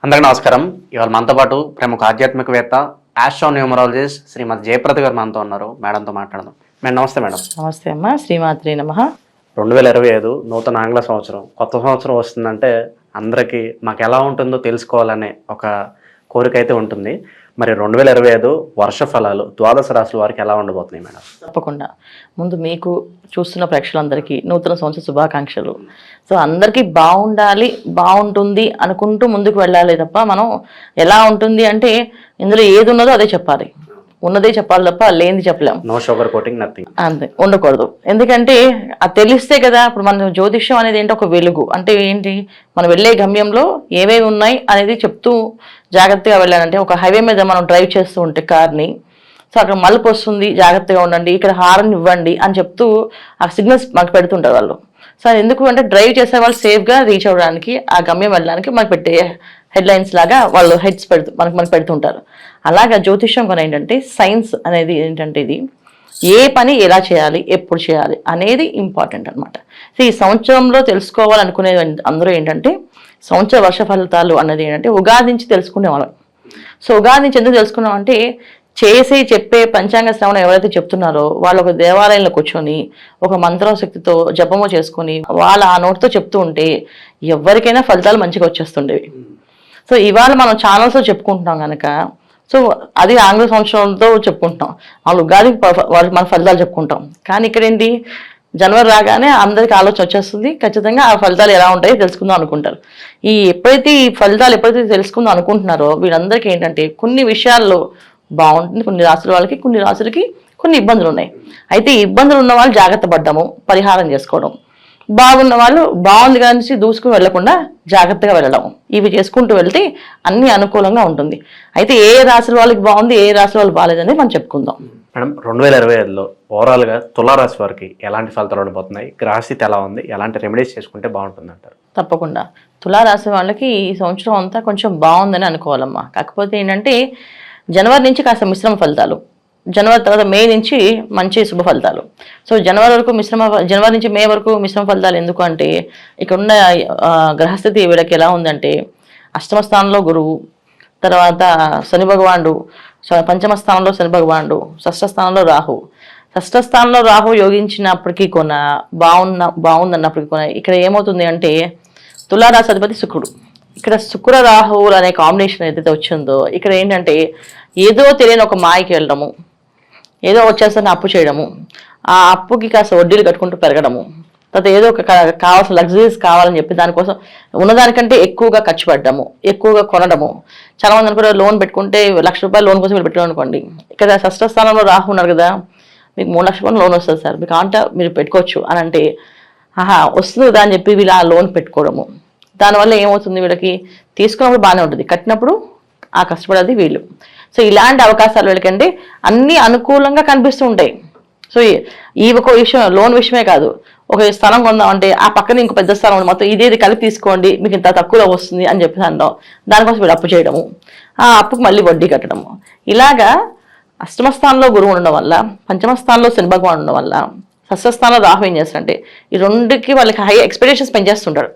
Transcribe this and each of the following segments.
అందరికీ నమస్కారం. ఇవాళ మనతో పాటు ప్రముఖ ఆధ్యాత్మికవేత్త ఆస్ట్రోన్యూమరాలజిస్ట్ శ్రీమతి జయప్రద గారు మనతో ఉన్నారు. మేడంతో మాట్లాడదాం. మేడం నమస్తే. మేడం నమస్తే అమ్మా. శ్రీమాత్రి నమః. 2025 నూతన ఆంగ్ల సంవత్సరం, కొత్త సంవత్సరం వస్తుందంటే అందరికీ మాకు ఎలా ఉంటుందో తెలుసుకోవాలనే ఒక కోరిక అయితే ఉంటుంది. మరి 2025 వర్ష ఫలాలు ద్వాదశ రాశుల వారికి ఎలా ఉండబోతున్నాయి మేడం? తప్పకుండా. ముందు మీకు చూస్తున్న ప్రేక్షకులందరికీ నూతన సంవత్సర శుభాకాంక్షలు. సో అందరికీ బాగుండాలి, బాగుంటుంది అనుకుంటూ ముందుకు వెళ్ళాలి తప్ప మనం ఎలా ఉంటుంది అంటే ఇందులో ఏది ఉన్నదో అదే చెప్పాలి, ఉన్నదే చెప్పాలి తప్ప లేనిది చెప్పలేము. No sugar coating, nothing. అంతే, ఉండకూడదు. ఎందుకంటే అది తెలిస్తే కదా. ఇప్పుడు మన జ్యోతిష్యం అనేది ఏంటి, ఒక వెలుగు. అంటే ఏంటి, మనం వెళ్ళే గమ్యంలో ఏవేవి ఉన్నాయి అనేది చెప్తూ జాగ్రత్తగా వెళ్ళాలంటే, ఒక హైవే మీద మనం డ్రైవ్ చేస్తూ ఉంటే కార్ని, సో అక్కడ మలుపు వస్తుంది, జాగ్రత్తగా ఉండండి, ఇక్కడ హార్న్ ఇవ్వండి అని చెప్తూ ఆ సిగ్నల్స్ మనకు పెడుతుంటారు వాళ్ళు. సో ఎందుకు అంటే డ్రైవ్ చేసే వాళ్ళు సేఫ్గా రీచ్ అవ్వడానికి, ఆ గమ్యం వెళ్ళడానికి మనకు పెట్టే హెడ్లైన్స్ లాగా వాళ్ళు హెడ్స్ మనకు పెడుతుంటారు. అలాగా జ్యోతిష్యం కూడా ఏంటంటే సైన్స్ అనేది ఏంటంటే ఇది ఏ పని ఎలా చేయాలి, ఎప్పుడు చేయాలి అనేది ఇంపార్టెంట్ అనమాట. సో ఈ సంవత్సరంలో తెలుసుకోవాలనుకునే అందరూ ఏంటంటే సంవత్సర వర్ష ఫలితాలు అన్నది ఏంటంటే ఉగాది నుంచి తెలుసుకునేవాళ్ళం. సో ఉగాది నుంచి ఎందుకు తెలుసుకున్నాం అంటే చెప్పే పంచాంగ శ్రవణం ఎవరైతే చెప్తున్నారో వాళ్ళు ఒక దేవాలయంలో కూర్చొని ఒక మంత్రశక్తితో జపము చేసుకొని వాళ్ళ ఆ నోటితో చెప్తూ ఉంటే ఎవరికైనా ఫలితాలు మంచిగా వచ్చేస్తుండేవి. సో ఇవాళ మనం ఛానల్స్లో చెప్పుకుంటున్నాం కనుక, సో అది ఆంగ్ల సంవత్సరంతో చెప్పుకుంటున్నాం, వాళ్ళు ఉగాది మన ఫలితాలు చెప్పుకుంటాం. కానీ ఇక్కడ ఏంటి, జనవరి రాగానే అందరికి ఆలోచన వచ్చేస్తుంది, ఖచ్చితంగా ఆ ఫలితాలు ఎలా ఉంటాయో తెలుసుకుందాం అనుకుంటారు. ఎప్పుడైతే ఈ ఫలితాలు తెలుసుకుందాం అనుకుంటున్నారో వీళ్ళందరికీ ఏంటంటే కొన్ని విషయాల్లో బాగుంటుంది, కొన్ని రాసుల వాళ్ళకి, కొన్ని రాసులకి కొన్ని ఇబ్బందులు ఉన్నాయి. అయితే ఈ ఇబ్బందులు ఉన్న వాళ్ళు జాగ్రత్త పడ్డము, పరిహారం చేసుకోవడం, బాగున్న వాళ్ళు బాగుంది కానీ దూసుకుని వెళ్లకుండా జాగ్రత్తగా వెళ్ళడం, ఇవి చేసుకుంటూ వెళ్తే అన్ని అనుకూలంగా ఉంటుంది. అయితే ఏ రాశుల వాళ్ళకి బాగుంది, ఏ రాశుల వాళ్ళు బాగాలేదని మనం చెప్పుకుందాం. మేడం 2025లో ఓవరాల్గా తులారాశి వారికి ఎలాంటి ఫలితాలు ఉండబోతున్నాయి, గ్రహస్థితి ఎలా ఉంది, ఎలాంటి రెమెడీస్ చేసుకుంటే బాగుంటుంది అంటారు? తప్పకుండా తులారాశి వాళ్ళకి ఈ సంవత్సరం అంతా కొంచెం బాగుందని అనుకోవాలమ్మా. కాకపోతే ఏంటంటే జనవరి నుంచి కాస్త మిశ్రమ ఫలితాలు, జనవరి తర్వాత మే నుంచి మంచి శుభ ఫలితాలు. సో జనవరి నుంచి మే వరకు మిశ్రమ ఫలితాలు. ఎందుకు అంటే ఇక్కడ ఉన్న గ్రహస్థితి వీళ్ళకి ఎలా ఉందంటే అష్టమ స్థానంలో గురువు, తర్వాత శని భగవానుడు, పంచమ స్థానంలో శని భగవానుడు, షష్ఠ స్థానంలో రాహు. షష్ఠ స్థానంలో రాహు యోగించినప్పటికీ బాగుందన్నప్పటికీ ఇక్కడ ఏమవుతుంది అంటే తులారాశి అధిపతి శుక్రుడు. ఇక్కడ శుక్ర రాహువులు అనే కాంబినేషన్ ఏదైతే వచ్చిందో ఇక్కడ ఏంటంటే ఏదో తెలియని ఒక మాయకి వెళ్ళడము, ఏదో వచ్చేసరికి అప్పు చేయడము, ఆ అప్పుకి కాస్త వడ్డీలు కట్టుకుంటూ పెరగడము, తర్వాత ఏదో ఒక కావాల్సిన లగ్జరీస్ కావాలని చెప్పి దానికోసం ఉన్నదానికంటే ఎక్కువగా ఖర్చు పెట్టడము, ఎక్కువగా కొనడము. చాలా మంది అనుకుంటే లోన్ పెట్టుకుంటే ₹1,00,000 లోన్ కోసం మీరు పెట్టడం అనుకోండి, ఇక్కడ షష్ఠ స్థానంలో రాహు ఉన్నారు కదా, మీకు ₹3,00,000 లోన్ వస్తుంది సార్, మీకు అంటే మీరు పెట్టుకోవచ్చు అని అంటే వస్తుంది కదా అని చెప్పి వీళ్ళు ఆ లోన్ పెట్టుకోవడము. దానివల్ల ఏమవుతుంది, వీళ్ళకి తీసుకున్నప్పుడు బాగానే ఉంటుంది, కట్టినప్పుడు ఆ కష్టపడేది వీళ్ళు. సో ఇలాంటి అవకాశాలు వీళ్ళకంటే అన్నీ అనుకూలంగా కనిపిస్తూ ఉంటాయి. సో ఈ ఒక విషయం, లోన్ విషయమే కాదు, ఒక స్థలం కొందామంటే ఆ పక్కన ఇంకో పెద్ద స్థలం ఉంది, మొత్తం ఇదేది కలిపి తీసుకోండి మీకు ఇంత తక్కువలో వస్తుంది అని చెప్పి అనడం, దానికోసం వీళ్ళు అప్పు చేయడము, ఆ అప్పుకు మళ్ళీ వడ్డీ కట్టడము. ఇలాగా అష్టమ స్థానంలో గురువు ఉండడం వల్ల, పంచమ స్థానంలో శని భగవాన్ ఉండడం వల్ల, షష్ఠ స్థానంలో రాహు ఏం చేస్తారంటే ఈ రెండుకి వాళ్ళకి హై ఎక్స్పెక్టేషన్స్ పెంచేస్తుంటారు.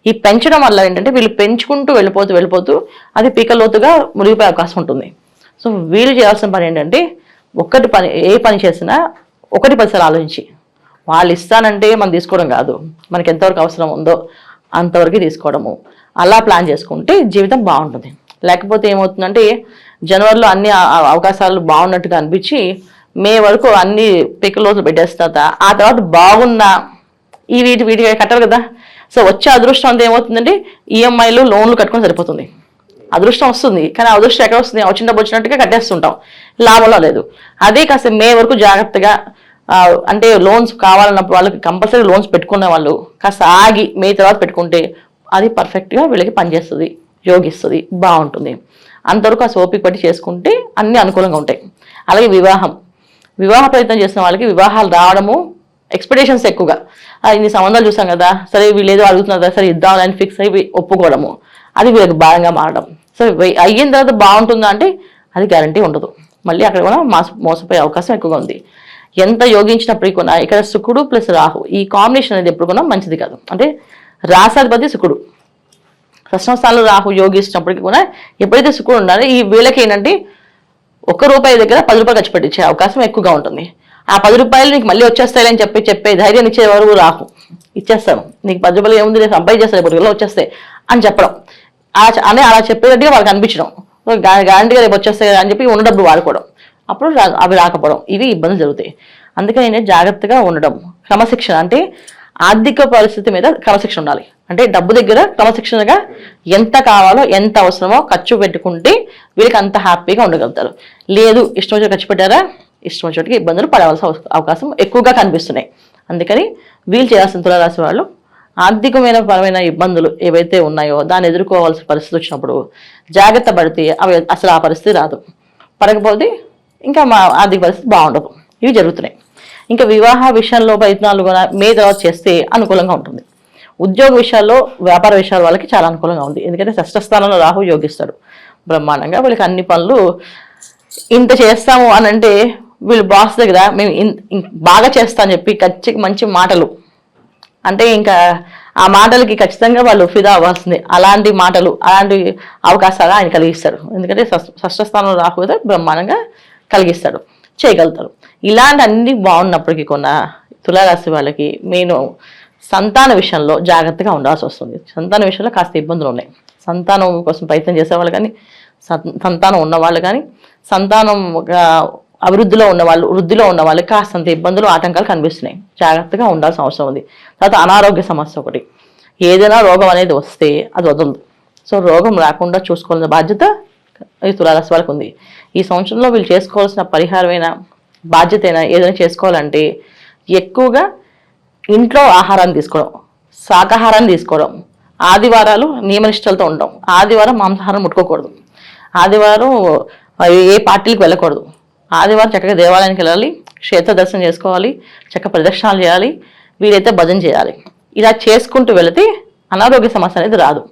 ఈ పెంచడం వల్ల ఏంటంటే వీళ్ళు పెంచుకుంటూ వెళ్ళిపోతూ అది పీకలోతుగా మునిగిపోయే అవకాశం ఉంటుంది. సో వీళ్ళు చేయాల్సిన పని ఏంటంటే ఏ పని చేసినా 1-10 సార్లు ఆలోచించి, వాళ్ళు ఇస్తానంటే మనం తీసుకోవడం కాదు, మనకి ఎంతవరకు అవసరం ఉందో అంతవరకు తీసుకోవడము, అలా ప్లాన్ చేసుకుంటే జీవితం బాగుంటుంది. లేకపోతే ఏమవుతుందంటే జనవరిలో అన్ని అవకాశాలు బాగున్నట్టుగా అనిపించి మే వరకు అన్ని పీకలోతులు పెట్టేస్తా, ఆ తర్వాత బాగున్నా వీటికి కట్టారు కదా. సో వచ్చే అదృష్టం అంతా ఏమవుతుందంటే ఈఎంఐలు లోన్లు కట్టుకొని సరిపోతుంది. అదృష్టం వస్తుంది కానీ అదృష్టం ఎక్కడ వస్తుంది, వచ్చిన డబ్బు వచ్చినట్టుగా కట్టేస్తుంటాం, లాభంలో లేదు. అదే కాస్త మే వరకు జాగ్రత్తగా, అంటే లోన్స్ కావాలన్నప్పుడు వాళ్ళకి కంపల్సరీ లోన్స్ పెట్టుకునే వాళ్ళు కాస్త ఆగి మే తర్వాత పెట్టుకుంటే అది పర్ఫెక్ట్గా వీళ్ళకి పనిచేస్తుంది, యోగిస్తుంది, బాగుంటుంది. అంతవరకు ఆ ఓపిక పట్టి చేసుకుంటే అన్ని అనుకూలంగా ఉంటాయి. అలాగే వివాహ ప్రయత్నం చేసిన వాళ్ళకి వివాహాలు రావడము, ఎక్స్పెక్టేషన్స్ ఎక్కువగా, ఇన్ని సంబంధాలు చూసాం కదా, సరే వీళ్ళు ఏదో అడుగుతున్నారు కదా, సరే ఇద్దామని ఫిక్స్ అయ్యి ఒప్పుకోవడము, అది వీళ్ళకి భారంగా మారడం. సో అయిన తర్వాత బాగుంటుందా అంటే అది గ్యారంటీ ఉండదు, మళ్ళీ అక్కడ కూడా మోసపోయే అవకాశం ఎక్కువగా ఉంది. ఎంత యోగించినప్పటికీ కూడా ఇక్కడ శుక్రుడు ప్లస్ రాహు ఈ కాంబినేషన్ అనేది ఎప్పుడు కూడా మంచిది కాదు. అంటే రాసాధిపతి శుక్రుడు, షష్టమ స్థానంలో రాహు యోగిస్తున్నప్పటికీ కూడా ఎప్పుడైతే శుక్రుడు ఉండాలో ఈ వీళ్ళకి ఏంటంటే ₹1 దగ్గర ₹10 ఖర్చు పెట్టించే అవకాశం ఎక్కువగా ఉంటుంది. ఆ ₹10 నీకు మళ్ళీ వచ్చేస్తాయని చెప్పే ధైర్యం ఇచ్చేవారు రాహు. ఇచ్చేస్తాను నీకు ₹10 ఏముంది, నేను సంపాదించేస్తాను, ₹10 వచ్చేస్తాయి అని చెప్పడం, అలా చెప్పేటట్టుగా వాళ్ళకి అనిపించడం, గ్యారంటీగా రేపు వచ్చేస్తాయి అని చెప్పి ఉన్న డబ్బులు వాడుకోవడం, అప్పుడు అవి రాకపోవడం, ఇవి ఇబ్బందులు జరుగుతాయి. అందుకని నేను జాగ్రత్తగా ఉండడం, క్రమశిక్షణ అంటే ఆర్థిక పరిస్థితి మీద క్రమశిక్షణ ఉండాలి. అంటే డబ్బు దగ్గర క్రమశిక్షణగా ఎంత కావాలో ఎంత అవసరమో ఖర్చు పెట్టుకుంటే వీళ్ళకి అంత హ్యాపీగా ఉండగలుగుతారు. లేదు ఇష్టం వచ్చి ఖర్చు పెట్టారా, ఇష్టం వచ్చేటికి ఇబ్బందులు పడవలసిన అవకాశం ఎక్కువగా కనిపిస్తున్నాయి. అందుకని వీళ్ళు చేయాల్సిన తులారాశి వాళ్ళు ఆర్థికమైన పరమైన ఇబ్బందులు ఏవైతే ఉన్నాయో దాన్ని ఎదుర్కోవాల్సిన పరిస్థితి వచ్చినప్పుడు జాగ్రత్త పడితే అవి అసలు ఆ పరిస్థితి రాదు. పడకపోతే ఇంకా మా ఆర్థిక పరిస్థితి బాగుండదు. ఇవి జరుగుతున్నాయి. ఇంకా వివాహ విషయంలో ప్రయత్నాలు కూడా మే తర్వాత చేస్తే అనుకూలంగా ఉంటుంది. ఉద్యోగ విషయాల్లో వ్యాపార విషయాల వాళ్ళకి చాలా అనుకూలంగా ఉంది. ఎందుకంటే షష్ఠ స్థానంలో రాహు యోగిస్తాడు బ్రహ్మాండంగా. వీళ్ళకి అన్ని పనులు ఇంత చేస్తాము అని అంటే వీళ్ళు బాస్ దగ్గర మేము బాగా చేస్తా అని చెప్పి మంచి మాటలు అంటే ఇంకా ఆ మాటలకి ఖచ్చితంగా వాళ్ళు ఫిదా అవ్వాల్సిందే. అలాంటి మాటలు అలాంటి అవకాశాలు ఆయన కలిగిస్తాడు. ఎందుకంటే షష్ఠ స్థానంలో రాహు కదా బ్రహ్మాండంగా కలిగిస్తాడు, చేయగలుగుతారు. ఇలాంటి అన్ని బాగున్నప్పటికీ కొన్న తులారాశి వాళ్ళకి నేను సంతాన విషయంలో జాగ్రత్తగా ఉండాల్సి వస్తుంది. సంతాన విషయంలో కాస్త ఇబ్బందులు ఉన్నాయి. సంతానం కోసం ప్రయత్నం చేసేవాళ్ళు కానీ, సంతానం ఉన్నవాళ్ళు కానీ, సంతానం అభివృద్ధిలో ఉన్నవాళ్ళు, వృద్ధిలో ఉన్న వాళ్ళకి కాస్తంత ఇబ్బందులు ఆటంకాలు కనిపిస్తున్నాయి. జాగ్రత్తగా ఉండాల్సిన అవసరం ఉంది. తర్వాత అనారోగ్య సమస్య ఒకటి, ఏదైనా రోగం అనేది వస్తే అది వదలదు. సో రోగం రాకుండా చూసుకోవాల్సిన బాధ్యత ఈ తులారాశి వాళ్ళకు ఉంది. ఈ సంవత్సరంలో వీళ్ళు చేసుకోవాల్సిన పరిహారమైన బాధ్యత అయినా ఏదైనా చేసుకోవాలంటే ఎక్కువగా ఇంట్లో ఆహారాన్ని తీసుకోవడం, శాకాహారాన్ని తీసుకోవడం, ఆదివారాలు నియమనిష్టలతో ఉండడం, ఆదివారం మాంసాహారం ముట్టుకోకూడదు, ఆదివారం ఏ పార్టీలకు వెళ్ళకూడదు, ఆదివారం చక్కగా దేవాలయానికి వెళ్ళాలి, క్షేత్ర దర్శనం చేసుకోవాలి, చక్కగా ప్రదక్షిణాలు చేయాలి, వీలైతే భజన చేయాలి. ఇలా చేసుకుంటూ వెళితే అనారోగ్య సమస్య అనేది రాదు.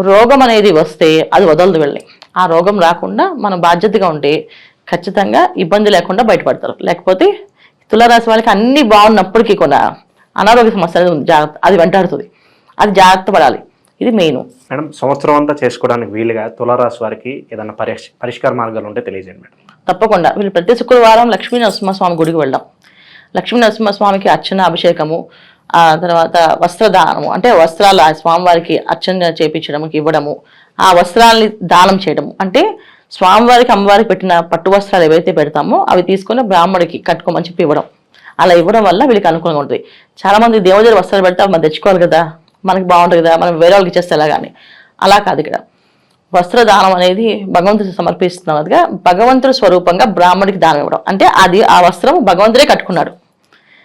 రోగం అనేది వస్తే అది వదలదు వెళ్ళి. ఆ రోగం రాకుండా మనం బాధ్యతగా ఉంటే ఖచ్చితంగా ఇబ్బంది లేకుండా బయటపడతారు. లేకపోతే తులారాశి వాళ్ళకి అన్ని బాగున్నప్పటికీ కూడా అనారోగ్య సమస్య అనేది ఉంది, జాగ్రత్త అది వెంటాడుతుంది. అది జాగ్రత్త పడాలి. ఇది మెయిన్. మేడం, సంవత్సరం అంతా చేసుకోవడానికి వీలుగా తులారాశి వారికి ఏదైనా పరిష్కార మార్గాలు ఉంటే తెలియజేయండి మేడం. తప్పకుండా వీళ్ళు ప్రతి శుక్రవారం లక్ష్మీ నరసింహస్వామి గుడికి వెళ్దాం. లక్ష్మీ నరసింహస్వామికి అర్చన, అభిషేకము, ఆ తర్వాత వస్త్రదానము అంటే వస్త్రాలు ఆ స్వామివారికి అర్చన చేపించడము, ఇవ్వడము, ఆ వస్త్రాలని దానం చేయడము. అంటే స్వామివారికి అమ్మవారికి పెట్టిన పట్టు వస్త్రాలు ఏవైతే పెడతామో అవి తీసుకొని బ్రాహ్మడికి కట్టుకోమని చెప్పి ఇవ్వడం. అలా ఇవ్వడం వల్ల వీళ్ళకి అనుకూలంగా ఉంటుంది. చాలా మంది దేవుడి వస్త్రాలు పెడితే మనం తెచ్చుకోవాలి కదా, మనకి బాగుంటుంది కదా, మనం వేరే వాళ్ళకి ఇచ్చేస్తే ఎలా కానీ అలా కాదు. ఇక్కడ వస్త్రదానం అనేది భగవంతుడికి సమర్పిస్తున్నదిగా భగవంతుడి స్వరూపంగా బ్రాహ్మడికి దానం ఇవ్వడం. అంటే అది ఆ వస్త్రం భగవంతుడే కట్టుకున్నాడు.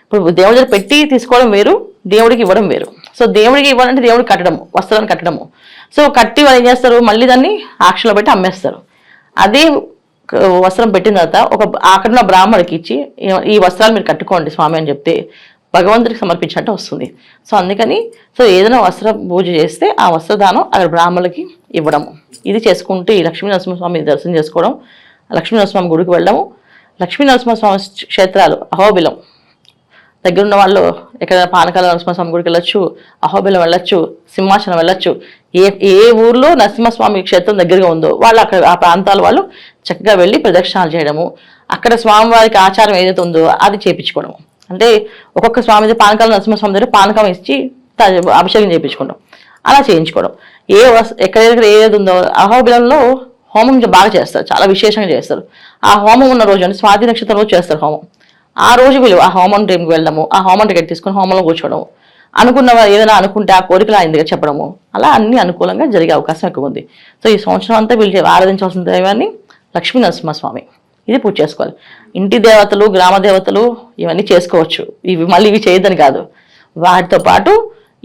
ఇప్పుడు దేవుడి పెట్టి తీసుకోవడం వేరు, దేవుడికి ఇవ్వడం వేరు. సో దేవుడికి ఇవ్వాలంటే దేవుడికి కట్టడము, వస్త్రాన్ని కట్టడము. సో కట్టి వాళ్ళు ఏం చేస్తారు, మళ్ళీ దాన్ని ఆక్షలో పెట్టి అమ్మేస్తారు. అదే వస్త్రం పెట్టిన తర్వాత అక్కడున్న బ్రాహ్మడికి ఇచ్చి ఈ వస్త్రాలు మీరు కట్టుకోండి స్వామి అని చెప్తే భగవంతుడికి సమర్పించినట్టు వస్తుంది. సో అందుకని ఏదైనా వస్త్ర పూజ చేస్తే ఆ వస్త్రదానం అక్కడ బ్రాహ్మణులకి ఇవ్వడము, ఇది చేసుకుంటూ ఈ లక్ష్మీ నరసింహస్వామి దర్శనం చేసుకోవడం, లక్ష్మీ నరసింహస్వామి గుడికి వెళ్ళడము. లక్ష్మీ నరసింహస్వామి క్షేత్రాలు అహోబిలం దగ్గరున్న వాళ్ళు ఎక్కడైనా పానకాల నరసింహస్వామి గుడికి వెళ్ళొచ్చు, అహోబిలం వెళ్ళొచ్చు, సింహాచలం వెళ్ళొచ్చు. ఏ ఊర్లో నరసింహస్వామి క్షేత్రం దగ్గరగా ఉందో వాళ్ళు అక్కడ ఆ ప్రాంతాల వాళ్ళు చక్కగా వెళ్ళి ప్రదక్షిణాలు చేయడము, అక్కడ స్వామివారికి ఆచారం ఏదైతే ఉందో అది చేయించుకోవడము. అంటే ఒక్కొక్క స్వామి పానకాల నరసింహస్వామి దగ్గర పానకం ఇచ్చి అభిషేకం చేయించుకోవడం, అలా చేయించుకోవడం. ఎక్కడెక్కడ ఏది ఉందో అహోబిలంలో హోమం బాగా చేస్తారు, చాలా విశేషంగా చేస్తారు. ఆ హోమం ఉన్న రోజు అంటే స్వాతి నక్షత్రం రోజు చేస్తారు హోమం. ఆ రోజు వీళ్ళు ఆ హోమం టైంకి వెళ్ళడము, ఆ హోమం టికెట్ తీసుకొని హోమంలో కూర్చోవడం, అనుకున్న ఏదైనా అనుకుంటే ఆ కోరికలు ఆయన దగ్గర చెప్పడము, అలా అన్ని అనుకూలంగా జరిగే అవకాశం ఎక్కువ ఉంది. సో ఈ సంవత్సరం అంతా వీళ్ళు ఆరాధించాల్సిన దైవాన్ని లక్ష్మీ నరసింహస్వామి, ఇది పూజ చేసుకోవాలి. ఇంటి దేవతలు, గ్రామ దేవతలు ఇవన్నీ చేసుకోవచ్చు, ఇవి చేయొద్దని కాదు. వాటితో పాటు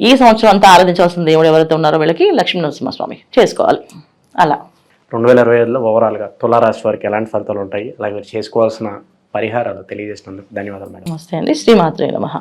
ఈ సంవత్సరం అంతా ఆరాధించాల్సిన దేవుడు ఎవరైతే ఉన్నారో వీళ్ళకి లక్ష్మీ నరసింహస్వామి చేసుకోవాలి. అలా 2025లో ఓవరాల్గా తులారాశి వారికి ఎలాంటి ఫలితాలు ఉంటాయి, అలాగే చేసుకోవాల్సిన పరిహారాలు తెలియజేసినందుకు ధన్యవాదాలు మేడం. నమస్తే అండి. శ్రీమాత్రే నమః.